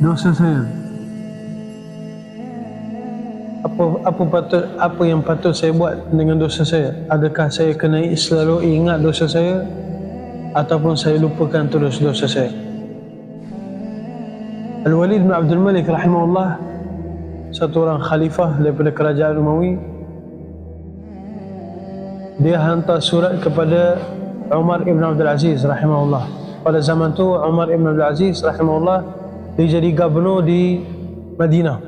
dosa saya. Apa yang patut saya buat dengan dosa saya? Adakah saya kena selalu ingat dosa saya ataupun saya lupakan terus dosa saya? Al-Walid bin Abdul Malik rahimahullah, satu orang khalifah daripada kerajaan Umawi, dia hantar surat kepada Umar ibn Abdul Aziz rahimahullah. Pada zaman tu Umar ibn Abdul Aziz rahimahullah dia jadi gubernur di Madinah.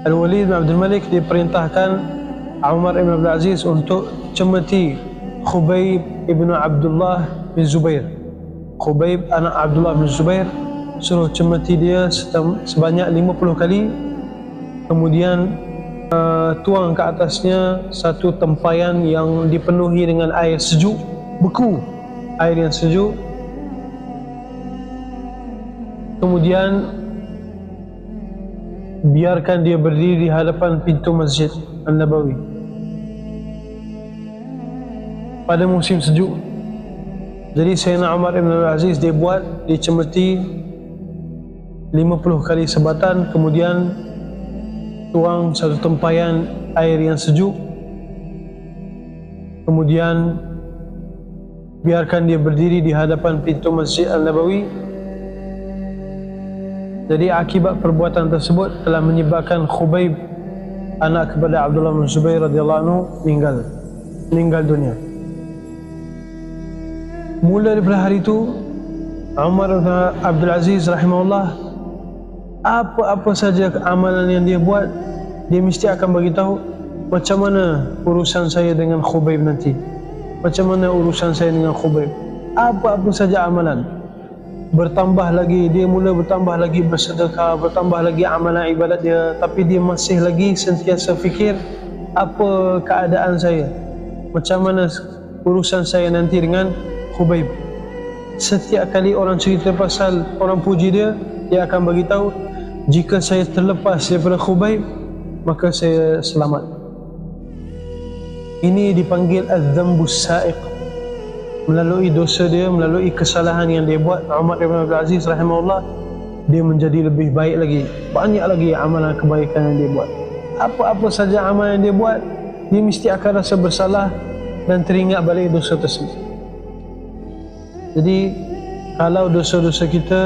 Al-Walid bin Abdul Malik diperintahkan Umar ibn Abdul Aziz untuk cemeti Khubayb ibn Abdullah bin Zubair. Khubayb anak Abdullah bin Zubair, suruh cemeti dia sebanyak 50 kali, kemudian tuang ke atasnya satu tempayan yang dipenuhi dengan air sejuk, beku, air yang sejuk. Kemudian biarkan dia berdiri di hadapan pintu Masjid An-Nabawi pada musim sejuk. Jadi Sayyidina Umar ibn Abdul Aziz dia cemeti 50 kali sebatan, kemudian tuang satu tempayan air yang sejuk, kemudian biarkan dia berdiri di hadapan pintu Masjid An-Nabawi. Jadi akibat perbuatan tersebut telah menyebabkan Khubayb anak kepada Abdullah bin Zubair radhiyallahu anhu meninggal dunia. Mula daripada hari itu Umar bin Abdul Aziz rahimahullah, apa-apa saja amalan yang dia buat, dia mesti akan beritahu macam mana urusan saya dengan Khubayb nanti, macam mana urusan saya dengan Khubayb. Apa-apa saja amalan, bertambah lagi, dia mula bertambah lagi bersedekah, bertambah lagi amalan ibadat dia, tapi dia masih lagi sentiasa fikir apa keadaan saya, macam mana urusan saya nanti dengan Khubayb. Setiap kali orang cerita pasal, orang puji dia, dia akan beritahu, jika saya terlepas daripada Khubayb, maka saya selamat. Ini dipanggil az-zambus sa'iq. Melalui dosa dia, melalui kesalahan yang dia buat, Umar ibn Abdul Aziz rahimahullah, dia menjadi lebih baik lagi, banyak lagi amalan kebaikan yang dia buat. Apa-apa saja amalan yang dia buat, dia mesti akan rasa bersalah dan teringat balik dosa tersebut. Jadi kalau dosa-dosa kita